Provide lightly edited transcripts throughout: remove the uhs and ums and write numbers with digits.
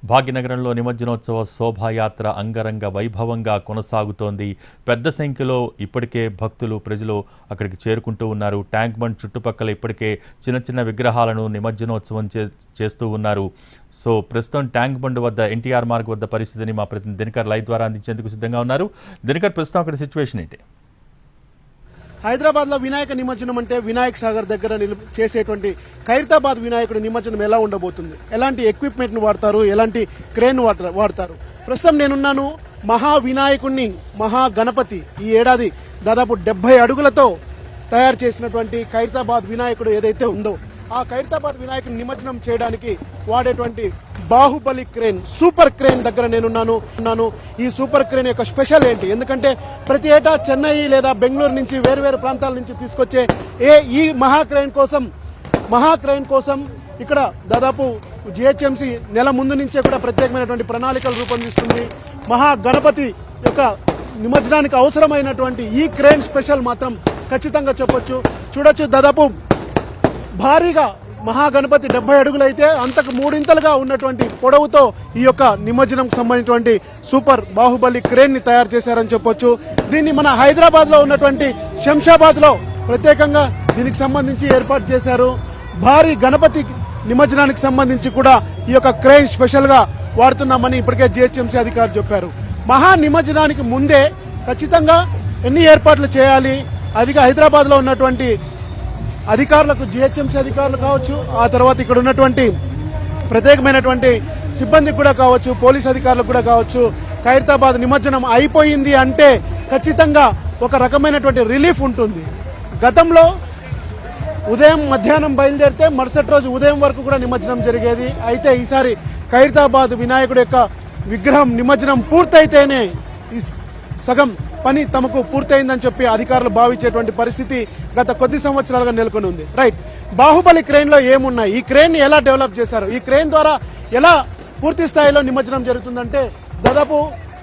భాగ్యనగరంలో నిమజ్జనోత్సవ శోభాయాత్ర అంగరంగ వైభవంగా కొనసాగుతోంది. పెద్ద సంఖ్యలో ఇప్పటికే భక్తులు ప్రజలు అక్కడికి చేరుకుంటూ ఉన్నారు. ట్యాంక్ బండ్ చుట్టుపక్కల ఇప్పటికే చిన్న చిన్న విగ్రహాలను నిమజ్జనోత్సవం చేస్తూ ఉన్నారు. సో ప్రస్తుతం ట్యాంక్ బండ్ వద్ద ఎన్టీఆర్ మార్గ్ వద్ద పరిస్థితిని మా ప్రతినిధి దినకర్ లైవ్ ద్వారా అందించేందుకు సిద్ధంగా ఉన్నారు. దినకర్, ప్రస్తుతం అక్కడ సిచ్యువేషన్ ఏంటి? హైదరాబాద్ లో వినాయక నిమజ్జనం అంటే వినాయక్ సాగర్ దగ్గర చేసేటువంటి ఖైరతాబాద్ వినాయకుడి నిమజ్జనం ఎలా ఉండబోతుంది, ఎలాంటి ఎక్విప్మెంట్ ను వాడతారు, ఎలాంటి క్రేన్ వాడతారు? ప్రస్తుతం నేనున్నాను మహా వినాయకుడిని, మహా గణపతి ఈ ఏడాది దాదాపు 70 అడుగులతో తయారు చేసినటువంటి ఖైరతాబాద్ వినాయకుడు ఏదైతే ఉందో ఆ ఖైరతాబాద్ వినాయకుడిని నిమజ్జనం చేయడానికి వాడేటువంటి బాహుబలి క్రేన్, సూపర్ క్రేన్ దగ్గర నేనున్నాను. ఈ సూపర్ క్రేన్ యొక్క స్పెషల్ ఏంటి? ఎందుకంటే ప్రతి ఏటా చెన్నై లేదా బెంగళూరు నుంచి వేరు ప్రాంతాల నుంచి తీసుకొచ్చే ఈ మహా క్రేన్ కోసం ఇక్కడ దాదాపు జిహెచ్ఎంసీ నెల ముందు నుంచే కూడా ప్రత్యేకమైనటువంటి ప్రణాళికలు రూపొందిస్తుంది. మహా గణపతి యొక్క నిమజ్జనానికి అవసరమైనటువంటి ఈ క్రేన్ స్పెషల్ మాత్రం ఖచ్చితంగా చూడొచ్చు. దాదాపు భారీగా మహాగణపతి 70 అడుగులైతే అంతకు 3 ఇంతలుగా ఉన్నటువంటి పొడవుతో ఈ యొక్క నిమజ్జనంకు సంబంధించినటువంటి సూపర్ బాహుబలి క్రేన్ ని తయారు చేశారని చెప్పొచ్చు. దీన్ని మన హైదరాబాద్ లో ఉన్నటువంటి శంషాబాద్ లో ప్రత్యేకంగా దీనికి సంబంధించి ఏర్పాటు చేశారు. భారీ గణపతి నిమజ్జనానికి సంబంధించి కూడా ఈ యొక్క క్రేన్ స్పెషల్ గా వాడుతున్నామని ఇప్పటికే జిహెచ్ఎంసీ అధికారులు చెప్పారు. మహా నిమజ్జనానికి ముందే ఖచ్చితంగా ఎన్ని ఏర్పాట్లు చేయాలి, అది హైదరాబాద్ లో ఉన్నటువంటి అధికారులకు, జిహెచ్ఎంసీ అధికారులు కావచ్చు, ఆ తర్వాత ఇక్కడ ఉన్నటువంటి ప్రత్యేకమైనటువంటి సిబ్బందికి కూడా కావచ్చు, పోలీస్ అధికారులకు కూడా కావచ్చు, ఖైరతాబాద్ నిమజ్జనం అయిపోయింది అంటే ఖచ్చితంగా ఒక రకమైనటువంటి రిలీఫ్ ఉంటుంది. గతంలో ఉదయం మధ్యాహ్నం బయలుదేరితే మరుసటి రోజు ఉదయం వరకు కూడా నిమజ్జనం జరిగేది. అయితే ఈసారి ఖైరతాబాద్ వినాయకుడి యొక్క విగ్రహం నిమజ్జనం పూర్తయితేనే సగం పని తమకు పూర్తయిందని చెప్పి అధికారులు భావించేటువంటి పరిస్థితి గత కొద్ది సంవత్సరాలుగా నెలకొని ఉంది. రైట్, బాహుబలి క్రేన్ లో ఏమున్నాయి, ఈ క్రేన్ ని ఎలా డెవలప్ చేశారు, ఈ క్రేన్ ద్వారా ఎలా పూర్తి స్థాయిలో నిమజ్జనం జరుగుతుందంటే దాదాపు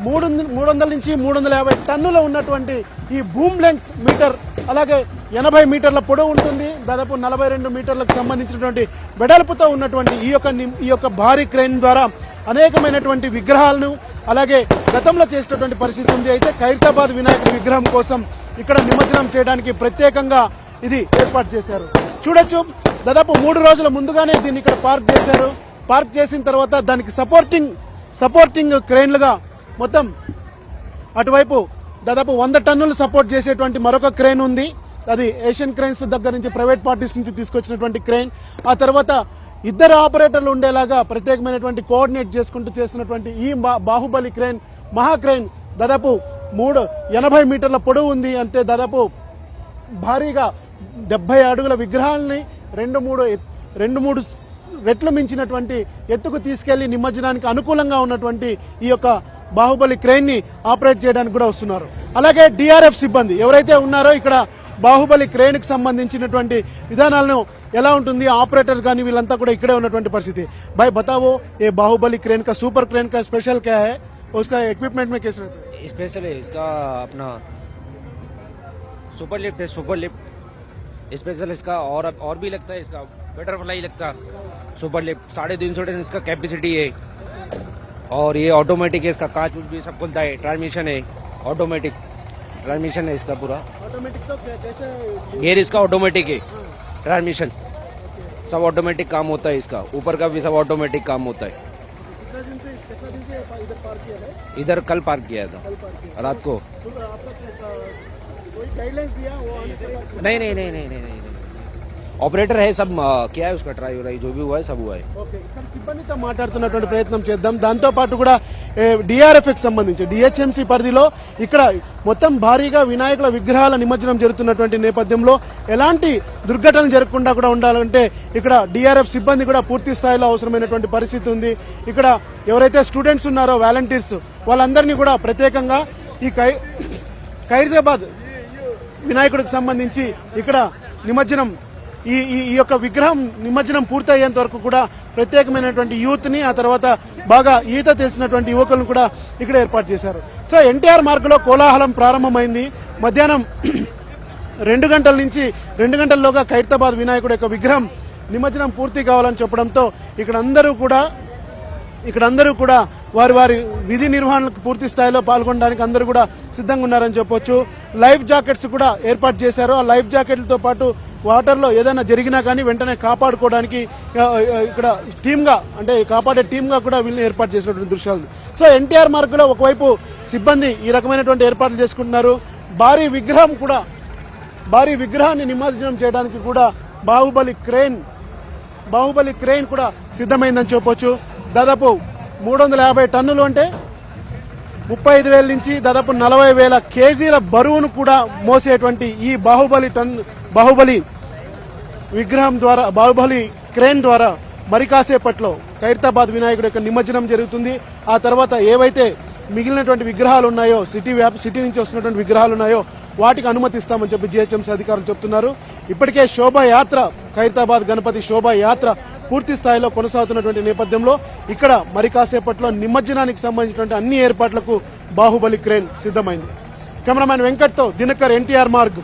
300 నుంచి 350 టన్నుల ఉన్నటువంటి ఈ బూమ్ లెంగ్త్ మీటర్, అలాగే 80 మీటర్ల పొడవు ఉంటుంది, దాదాపు 42 మీటర్లకు సంబంధించినటువంటి వెడల్పుతో ఉన్నటువంటి ఈ యొక్క భారీ క్రేన్ ద్వారా అనేకమైనటువంటి విగ్రహాలను అలాగే గతంలో చేసినటువంటి పరిస్థితి ఉంది. అయితే ఖైరతాబాద్ వినాయకుడి విగ్రహం కోసం ఇక్కడ నిమజ్జనం చేయడానికి ప్రత్యేకంగా ఇది ఏర్పాటు చేశారు. చూడొచ్చు, దాదాపు 3 రోజుల ముందుగానే దీన్ని ఇక్కడ పార్క్ చేశారు. పార్క్ చేసిన తర్వాత దానికి సపోర్టింగ్ క్రేన్లుగా మొత్తం అటువైపు దాదాపు 100 టన్నులు సపోర్ట్ చేసేటువంటి మరొక క్రేన్ ఉంది. అది ఏషియన్ క్రేన్స్ దగ్గర నుంచి, ప్రైవేట్ పార్టీస్ నుంచి తీసుకొచ్చినటువంటి క్రేన్. ఆ తర్వాత 2 ఆపరేటర్లు ఉండేలాగా ప్రత్యేకమైనటువంటి కోఆర్డినేట్ చేసుకుంటూ చేసినటువంటి ఈ బాహుబలి క్రేన్, మహా క్రేన్ దాదాపు 80 మీటర్ల పొడవు ఉంది. అంటే దాదాపు భారీగా 70 అడుగుల విగ్రహాలని 2-3 రెట్లు మించినటువంటి ఎత్తుకు తీసుకెళ్లి నిమజ్జనానికి అనుకూలంగా ఉన్నటువంటి ఈ యొక్క బాహుబలి క్రేన్ ని ఆపరేట్ చేయడానికి కూడా వస్తున్నారు. అలాగే డిఆర్ఎఫ్ సిబ్బంది ఎవరైతే ఉన్నారో ఇక్కడ బాహుబలి క్రేన్ కి సంబంధించినటువంటి విధానాలను ఎలా ఉంటుంది, ఆపరేటర్ కానీ వీళ్ళంతా కూడా ఇక్కడే ఉన్నటువంటి పరిస్థితి. भाई बताओ, ये बाहुबली क्रेन का, सुपर क्रेन का स्पेशल क्या है, उसका इक्विपमेंट में कैसे रहता है? स्पेशल है इसका अपना सुपर लिफ्ट है, सुपर लिफ्ट स्पेशल इसका, और भी लगता है इसका बटरफ्लाई लगता है सुपर लिफ्ट। 350 टन इसका कैपेसिटी है और ये ऑटोमेटिक है, इसका कांच भी सब खुलता है, ट्रांसमिशन है, ऑटोमेटिक ट्रांसमिशन है इसका पूरा। ऑटोमेटिक तो कैसे? गियर इसका ऑटोमेटिक है, ट्रांसमिशन सब ऑटोमेटिक काम होता है इसका, ऊपर का भी सब ऑटोमेटिक काम होता है। कितना दिन से इधर पार्क किया है? इधर कल पार्क किया था रात को। कोई गाइडलाइंस दिया? नहीं ऑपरेटर है, सब क्या है उसका ट्राई जो भी हुआ है सब हुआ है। ఓకే, ఇక్కడ సిబ్బందితో మాట్లాడుతున్నటువంటి ప్రయత్నం చేద్దాం. దాంతో పాటు కూడా డిఆర్ఎఫ్ కి సంబంధించి డిహెచ్ఎంసీ పరిధిలో ఇక్కడ మొత్తం భారీగా వినాయకుల విగ్రహాల నిమజ్జనం జరుగుతున్నటువంటి నేపథ్యంలో ఎలాంటి దుర్ఘటనలు జరగకుండా కూడా ఉండాలంటే ఇక్కడ డిఆర్ఎఫ్ సిబ్బంది కూడా పూర్తి స్థాయిలో అవసరమైనటువంటి పరిస్థితి ఉంది. ఇక్కడ ఎవరైతే స్టూడెంట్స్ ఉన్నారో వాలంటీర్స్, వాళ్ళందరినీ కూడా ప్రత్యేకంగా ఈ ఖైరతాబాద్ వినాయకుడికి సంబంధించి ఇక్కడ నిమజ్జనం, ఈ యొక్క విగ్రహం నిమజ్జనం పూర్తయ్యేంత వరకు కూడా ప్రత్యేకమైనటువంటి యూత్ ని, ఆ తర్వాత బాగా ఈత తెలిసినటువంటి యువకులను కూడా ఇక్కడ ఏర్పాటు చేశారు. సో ఎన్టీఆర్ మార్గ్ లో కోలాహలం ప్రారంభమైంది. మధ్యాహ్నం 2 గంటల నుంచి 2 గంటల్లోగా ఖైరతాబాద్ వినాయకుడి యొక్క విగ్రహం నిమజ్జనం పూర్తి కావాలని చెప్పడంతో ఇక్కడ అందరూ కూడా ఇక్కడ అందరూ కూడా వారి వారి విధి నిర్వహణకు పూర్తి స్థాయిలో పాల్గొనడానికి అందరూ కూడా సిద్ధంగా ఉన్నారని చెప్పొచ్చు. లైఫ్ జాకెట్స్ కూడా ఏర్పాటు చేశారు. ఆ లైఫ్ జాకెట్లతో పాటు వాటర్లో ఏదైనా జరిగినా కానీ వెంటనే కాపాడుకోవడానికి ఇక్కడ టీమ్గా అంటే కాపాడే టీమ్గా కూడా వీళ్ళని ఏర్పాటు చేసినటువంటి దృశ్యాలు. సో ఎన్టీఆర్ మార్గంలో ఒకవైపు సిబ్బంది ఈ రకమైనటువంటి ఏర్పాట్లు చేసుకుంటున్నారు. భారీ విగ్రహాన్ని నిమజ్జనం చేయడానికి కూడా బాహుబలి క్రెయిన్ కూడా సిద్ధమైందని చెప్పొచ్చు. దాదాపు 350 టన్నులు అంటే 35,000 నుంచి దాదాపు 40,000 కేజీల బరువును కూడా మోసేటువంటి ఈ బాహుబలి విగ్రహం ద్వారా బాహుబలి క్రేన్ ద్వారా మరి కాసేపట్లో ఖైరతాబాద్ వినాయకుడి యొక్క నిమజ్జనం జరుగుతుంది. ఆ తర్వాత ఏవైతే మిగిలినటువంటి విగ్రహాలు ఉన్నాయో సిటీ నుంచి వస్తున్నటువంటి విగ్రహాలు ఉన్నాయో వాటికి అనుమతిస్తామని చెప్పి జీహెచ్ఎంసీ అధికారులు చెప్తున్నారు. ఇప్పటికే శోభాయాత్ర ఖైరతాబాద్ గణపతి శోభాయాత్ర పూర్తి స్థాయిలో కొనసాగుతున్నటువంటి నేపథ్యంలో ఇక్కడ మరి కాసేపట్లో నిమజ్జనానికి సంబంధించినటువంటి అన్ని ఏర్పాట్లకు బాహుబలి క్రేన్ సిద్ధమైంది. కెమెరామ్యాన్ వెంకట్తో దినకర్, ఎన్టీఆర్ మార్గ్.